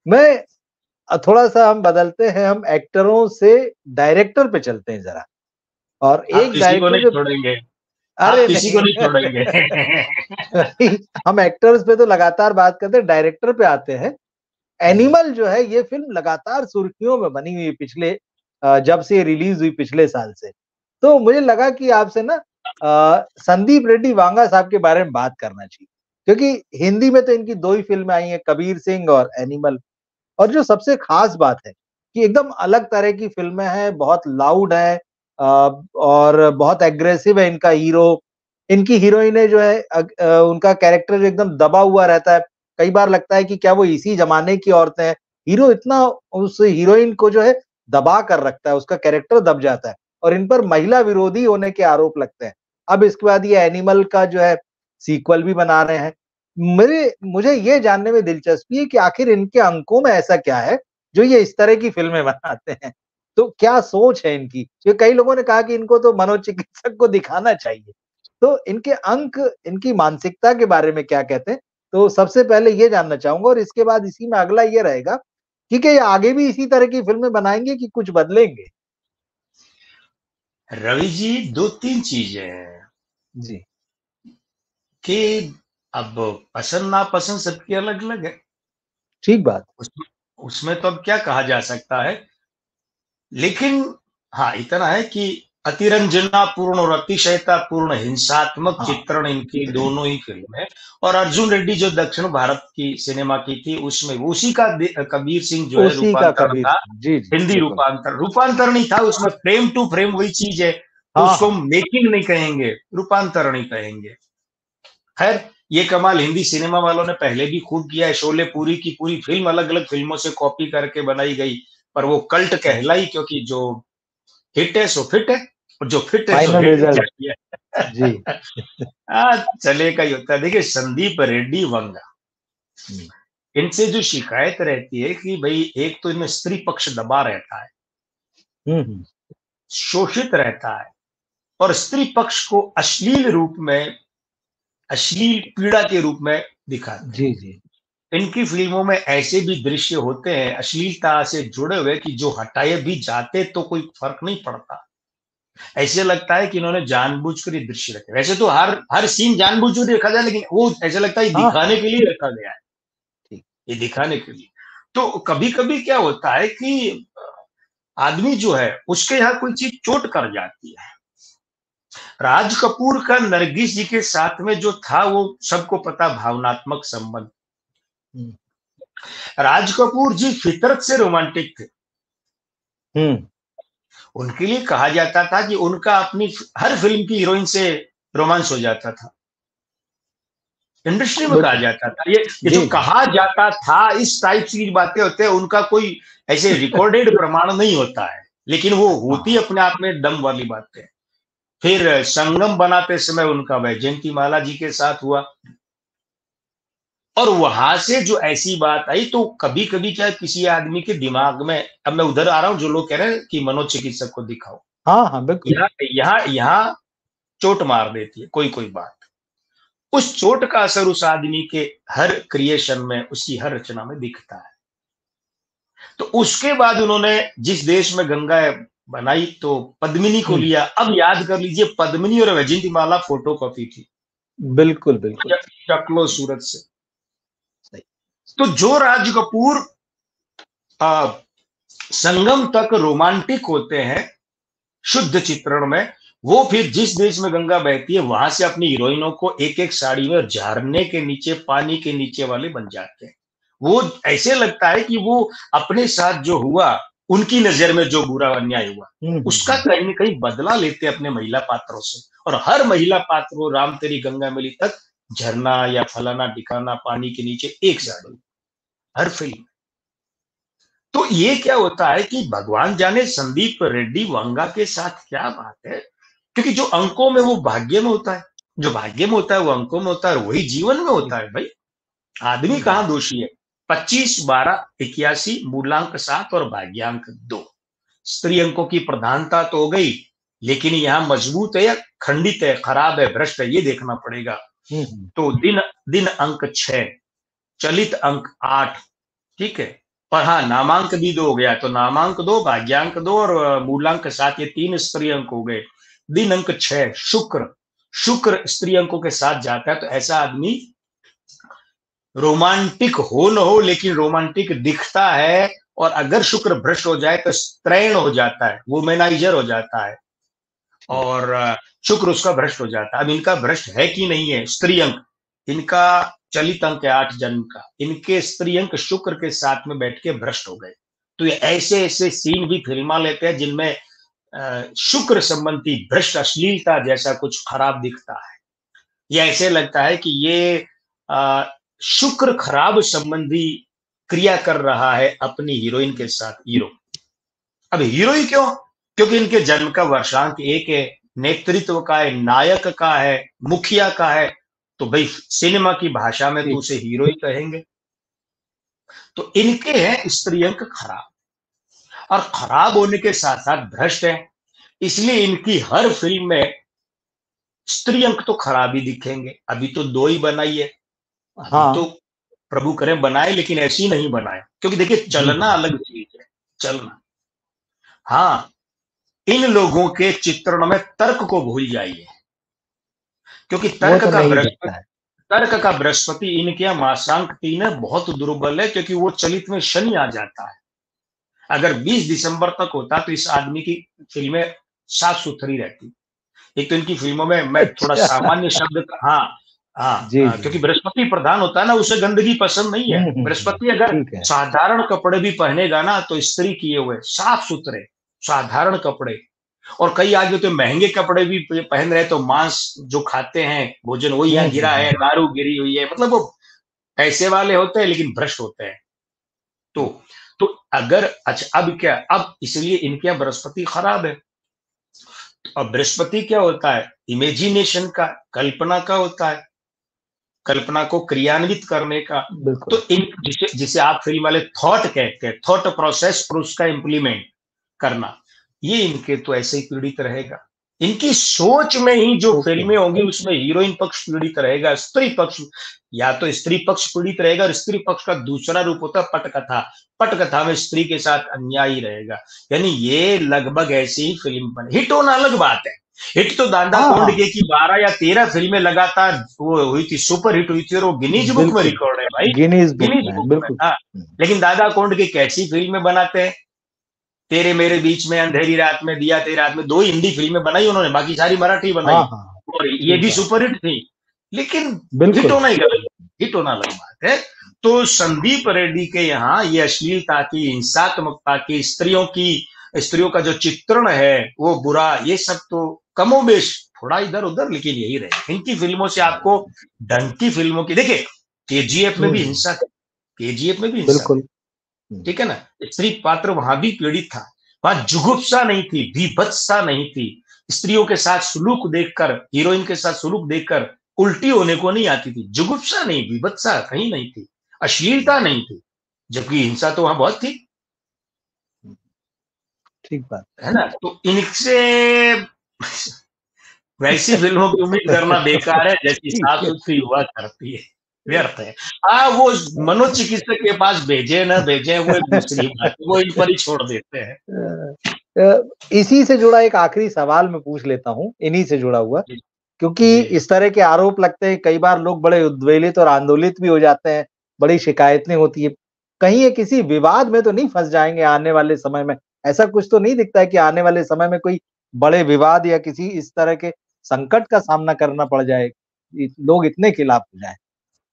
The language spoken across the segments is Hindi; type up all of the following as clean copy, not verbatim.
मैं थोड़ा सा हम बदलते हैं, हम एक्टरों से डायरेक्टर पे चलते हैं जरा। और आप एक किसी को डायरेक्टर नहीं जो, छोड़ेंगे, आप अरे किसी को नहीं नहीं छोड़ेंगे। हम एक्टर्स पे तो लगातार बात करते हैं, डायरेक्टर पे आते हैं। हम्म, एनिमल जो है ये फिल्म लगातार सुर्खियों में बनी हुई है पिछले जब से ये रिलीज हुई पिछले साल से। तो मुझे लगा कि आपसे ना संदीप रेड्डी वांगा साहब के बारे में बात करना चाहिए, क्योंकि हिंदी में तो इनकी दो ही फिल्में आई हैं, कबीर सिंह और एनिमल। और जो सबसे खास बात है कि एकदम अलग तरह की फिल्में हैं, बहुत लाउड है और बहुत एग्रेसिव है इनका हीरो। इनकी हीरोइनें जो है उनका कैरेक्टर जो एकदम दबा हुआ रहता है। कई बार लगता है कि क्या वो इसी जमाने की औरतें हैं। हीरो इतना उस हीरोइन को जो है दबा कर रखता है, उसका कैरेक्टर दब जाता है और इन पर महिला विरोधी होने के आरोप लगते हैं। अब इसके बाद ये एनिमल का जो है सीक्वल भी बना रहे हैं। मेरे मुझे ये जानने में दिलचस्पी है कि आखिर इनके अंकों में ऐसा क्या है जो ये इस तरह की फिल्में बनाते हैं? तो क्या सोच है इनकी? क्योंकि कई लोगों ने कहा कि इनको तो मनोचिकित्सक को दिखाना चाहिए। तो इनके अंक, इनकी मानसिकता के बारे में क्या कहते हैं? तो सबसे पहले ये जानना चाहूँगा और इसके बाद इसी में अगला ये रहेगा कि क्या ये आगे भी इसी तरह की फिल्में बनाएँगे कि कुछ बदलेंगे? रवि जी, दो तीन चीजें हैं जी, कि अब पसंद नापसंद सबकी अलग अलग है। ठीक बात। उसमें उसमें तो अब क्या कहा जा सकता है, लेकिन हाँ इतना है कि अतिरंजना पूर्ण और अतिशयता पूर्ण हिंसात्मक हाँ, चित्रण इनकी दोनों ही फिल्म है। और अर्जुन रेड्डी जो दक्षिण भारत की सिनेमा की थी उसमें उसी का कबीर सिंह जो है उसी का रूपांतरण कबीर था। सिंह। जी, जी, हिंदी बिल्कुल। रूपांतरण रूपांतरण नहीं था, उसमें फ्रेम टू फ्रेम वही चीज है, तो हाँ, उसको हाँ। मेकिंग नहीं कहेंगे, रूपांतरण ही कहेंगे। खैर, ये कमाल हिंदी सिनेमा वालों ने पहले भी खूब किया है। शोले पूरी की पूरी फिल्म अलग अलग फिल्मों से कॉपी करके बनाई गई, पर वो कल्ट कहलाई, क्योंकि जो हिट है सो फिट है, और जो फिट है सो फाइनल हिट रिजल्ट। चाहिए। जी। चलेगा ही होता है। देखिए, संदीप रेड्डी वंगा, हुँ, इनसे जो शिकायत रहती है कि भाई एक तो इनमें स्त्री पक्ष दबा रहता है, हुँ, हुँ। शोषित रहता है, और स्त्री पक्ष को अश्लील रूप में, अश्लील पीड़ा के रूप में दिखाते हैं। जी, जी। इनकी फिल्मों में ऐसे भी दृश्य होते हैं अश्लीलता से जुड़े हुए कि जो हटाए भी जाते तो कोई फर्क नहीं पड़ता। ऐसे लगता है कि इन्होंने जानबूझकर ये दृश्य रखे। वैसे तो हर हर सीन जानबूझकर देखा जाए, लेकिन वो ऐसा लगता है हाँ, दिखाने हाँ। के लिए रखा गया है, ठीक। ये दिखाने के लिए। तो कभी कभी क्या होता है कि आदमी जो है उसके यहाँ कोई चीज चोट कर जाती है। राज कपूर का नरगिस जी के साथ में जो था वो सबको पता, भावनात्मक संबंध। हुँ, राज कपूर जी फितरत से रोमांटिक थे। हुँ। उनके लिए कहा जाता था कि उनका अपनी हर फिल्म की हीरोइन से रोमांस हो जाता था। इंडस्ट्री में कहा बिल्कुल। जाता था, ये जो जी, जी। कहा जाता था, इस टाइप की बातें होते हैं, उनका कोई ऐसे रिकॉर्डेड प्रमाण नहीं होता है, लेकिन वो होती हाँ। अपने आप में दम वाली बातें। फिर संगम बनाते समय उनका वैजयंती माला जी के साथ हुआ, और वहां से जो ऐसी बात आई, तो कभी कभी क्या किसी आदमी के दिमाग में, अब मैं उधर आ रहा हूं जो लोग कह रहे हैं कि मनोचिकित्सक को दिखाओ, हाँ, हाँ, बिल्कुल। यहाँ यहाँ यहाँ चोट मार देती है कोई कोई बात। उस चोट का असर उस आदमी के हर क्रिएशन में, उसकी हर रचना में दिखता है। तो उसके बाद उन्होंने जिस देश में गंगा बनाई तो पद्मिनी को हुँ, लिया। अब याद कर लीजिए, पद्मिनी और वैजयंती माला फोटो कॉपी थी, बिल्कुल, बिल्कुल। शक्लो सूरत से। सही। तो जो राज कपूर आ, संगम तक रोमांटिक होते हैं शुद्ध चित्रण में, वो फिर जिस देश में गंगा बहती है वहां से अपनी हीरोइनों को एक एक साड़ी में झरने के नीचे, पानी के नीचे वाले बन जाते हैं। वो ऐसे लगता है कि वो अपने साथ जो हुआ, उनकी नजर में जो बुरा अन्याय हुआ, हुँ, हुँ, उसका हुँ। कहीं ना कहीं बदला लेते अपने महिला पात्रों से। और हर महिला पात्र को राम तेरी गंगा मिली तक झरना या फलाना ठिकाना पानी के नीचे एक साड़ी, बिल्कुल। हर फिल्म। तो ये क्या होता है कि भगवान जाने संदीप रेड्डी वंगा के साथ क्या बात है, क्योंकि जो अंकों में वो भाग्य में होता है, जो भाग्य में होता है वो अंकों में होता है, और वही जीवन में होता ठीक। है भाई। आदमी हुँ, हुँ। कहाँ दोषी है? 25 12 81 मूलांक 7 और भाग्यांक 2, स्त्री अंकों की प्रधानता तो हो गई, लेकिन यहाँ मजबूत है या खंडित है, खराब है, भ्रष्ट है, ये देखना पड़ेगा। हुँ, हुँ। तो दिन दिन अंक 6, चलित अंक 8, ठीक है, और हाँ, नामांक भी 2 हो गया, तो नामांक 2, भाग्यांक 2 और मूलांक 7, ये 3 स्त्री अंक हो गए। दिन अंक 6, शुक्र। शुक्र स्त्री अंकों के साथ जाता है, तो ऐसा आदमी रोमांटिक हो न हो, लेकिन रोमांटिक दिखता है। और अगर शुक्र भ्रष्ट हो जाए तो स्त्रैण हो जाता है, वुमेनाइजर हो जाता है, और शुक्र उसका भ्रष्ट हो जाता है। अब इनका भ्रष्ट है कि नहीं है? स्त्री अंक इनका चलित अंक है 8 जन्म का, इनके स्त्री अंक शुक्र के साथ में बैठ के भ्रष्ट हो गए। तो ये ऐसे ऐसे सीन भी फिल्मा लेते हैं जिनमें शुक्र संबंधी भ्रष्ट अश्लीलता जैसा कुछ खराब दिखता है। ये ऐसे लगता है कि ये शुक्र खराब संबंधी क्रिया कर रहा है अपनी हीरोइन के साथ, हीरो। अब हीरो ही क्यों? क्योंकि इनके जन्म का वर्षांक 1 है, नेतृत्व का है, नायक का है, मुखिया का है, तो भाई सिनेमा की भाषा में तो उसे हीरो ही कहेंगे। तो इनके हैं स्त्री अंक खराब, और खराब होने के साथ साथ भ्रष्ट है, इसलिए इनकी हर फिल्म में स्त्री अंक तो खराब ही दिखेंगे। अभी तो 2 ही बनाई है, अभी तो प्रभु करें बनाए, लेकिन ऐसी नहीं बनाए, क्योंकि देखिए चलना अलग चीज है, चलना। हाँ, इन लोगों के चित्रण में तर्क को भूल जाइए, क्योंकि तर्क का बृहस्पति इनके यहाँ मासांक 3 है, बहुत दुर्बल है, क्योंकि वो चलित में शनि आ जाता है। अगर 20 दिसंबर तक होता तो इस आदमी की फिल्में साफ सुथरी रहती। एक तो इनकी फिल्मों में मैं थोड़ा सामान्य शब्द, हाँ हाँ, क्योंकि बृहस्पति प्रधान होता है ना, उसे गंदगी पसंद नहीं है। बृहस्पति अगर साधारण कपड़े भी पहनेगा ना, तो स्त्री किए हुए साफ सुथरे साधारण कपड़े, और कई आगे तो महंगे कपड़े भी पहन रहे, तो मांस जो खाते हैं भोजन वही यहाँ गिरा है, दारू गिरी हुई है, मतलब वो पैसे वाले होते हैं लेकिन भ्रष्ट होते हैं। तो अगर अच्छा, अब क्या, अब इसलिए इनके यहाँ बृहस्पति खराब है। अब बृहस्पति क्या होता है? इमेजिनेशन का, कल्पना का होता है, कल्पना को क्रियान्वित करने का। तो इन जिसे आप फिल्म वाले थॉट कहते हैं, थॉट प्रोसेस और उसका इंप्लीमेंट करना, ये इनके तो ऐसे ही पीड़ित रहेगा। इनकी सोच में ही जो फिल्में होंगी उसमें हीरोइन पक्ष पीड़ित रहेगा, स्त्री पक्ष, या तो स्त्री पक्ष पीड़ित रहेगा, और स्त्री पक्ष का दूसरा रूप होता है पटकथा। पटकथा में स्त्री के साथ अन्याय रहेगा। यानी ये लगभग ऐसी ही फिल्म बने। हिट होना अलग बात है, हिट तो दादा कोंडके की 12 या 13 फिल्में लगातार वो हुई थी, सुपर हिट हुई थी, और वो गिनीज बुक में रिकॉर्ड है भाई, गिनीज बुक में। हाँ, लेकिन दादा कोंडके कैसी फिल्में बनाते हैं? तेरे मेरे बीच में, अंधेरी रात में, दिया तेरे हाथ में, 2 हिंदी फिल्में बनाई उन्होंने, बाकी सारी मराठी बनाई, और ये भी सुपर हिट थी। लेकिन हिट होना ही गलत, हिट होना अलग बात है। तो संदीप रेड्डी के यहाँ ये अश्लीलता की, हिंसात्मकता की, स्त्रियों का जो चित्रण है वो बुरा, ये सब तो कमोबेश थोड़ा इधर उधर, लेकिन यही रहे। इनकी फिल्मों से आपको ढंग की फिल्मों की, देखिए केजीएफ में भी हिंसा, केजीएफ में भी हिंसा, ठीक है ना, स्त्री पात्र वहां भी पीड़ित था, वहां जुगुप्सा नहीं थी, बीभत्सता नहीं थी, स्त्रियों के साथ सुलूक देखकर, हीरोइन के साथ सुलूक देखकर उल्टी होने को नहीं आती थी, जुगुप्सा नहीं, बीभत्सा कहीं नहीं थी, अश्लीलता नहीं थी, जबकि हिंसा तो वहां बहुत थी। ठीक बात है ना। तो इनसे वैसी फिल्मों की उम्मीद करना बेकार है जैसी साफ सुथरी हुआ करती है, व्यर्थ है। वो मनोचिकित्सक के पास भेजे ना भेजे वो एक दूसरी बात, वो इन पर ही छोड़ देते हैं। इसी से जुड़ा एक आखिरी सवाल मैं पूछ लेता हूँ, इन्हीं से जुड़ा हुआ, क्योंकि इस तरह के आरोप लगते हैं, कई बार लोग बड़े उद्वेलित और आंदोलित भी हो जाते हैं, बड़ी शिकायतें होती है, कहीं ये किसी विवाद में तो नहीं फंस जाएंगे आने वाले समय में? ऐसा कुछ तो नहीं दिखता है कि आने वाले समय में कोई बड़े विवाद या किसी इस तरह के संकट का सामना करना पड़ जाए, लोग इतने खिलाफ हो जाए?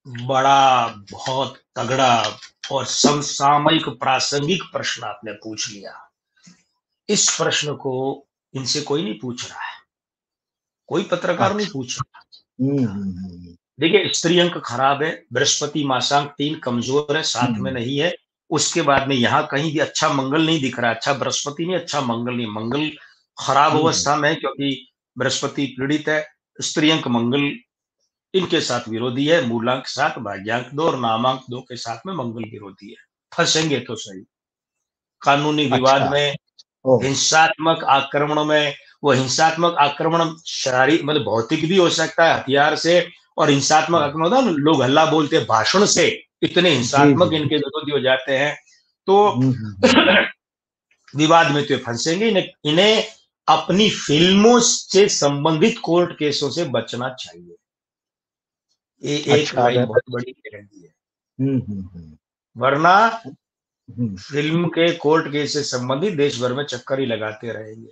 बड़ा, बहुत तगड़ा और समसामयिक प्रासंगिक प्रश्न आपने पूछ लिया। इस प्रश्न को इनसे कोई नहीं पूछ रहा है, कोई पत्रकार नहीं पूछ रहा। देखिए, स्त्री अंक खराब है, बृहस्पति मासांक 3 कमजोर है, साथ में नहीं है। उसके बाद में यहाँ कहीं भी अच्छा मंगल नहीं दिख रहा, अच्छा बृहस्पति नहीं, अच्छा मंगल नहीं, मंगल खराब अवस्था में, क्योंकि बृहस्पति पीड़ित है। स्त्री अंक मंगल इनके साथ विरोधी है, मूलांक 7, भाग्यांक 2 और नामांक 2 के साथ में मंगल विरोधी है। फंसेंगे तो सही कानूनी विवाद में, हिंसात्मक आक्रमण में। वो हिंसात्मक आक्रमण शारीरिक मतलब भौतिक भी हो सकता है, हथियार से, और हिंसात्मक आक्रमण होता है लोग हल्ला बोलते हैं भाषण से, इतने हिंसात्मक इनके विरोधी हो जाते हैं। तो हम्म। विवाद में तो फंसेंगे, इन्हें अपनी फिल्मों से संबंधित कोर्ट केसों से बचना चाहिए। ये एक अच्छा लाइन बहुत बड़ी गारंटी है, हम्म। वरना हम्म। फिल्म के कोर्ट केस से संबंधित देश भर में चक्कर ही लगाते रहेंगे।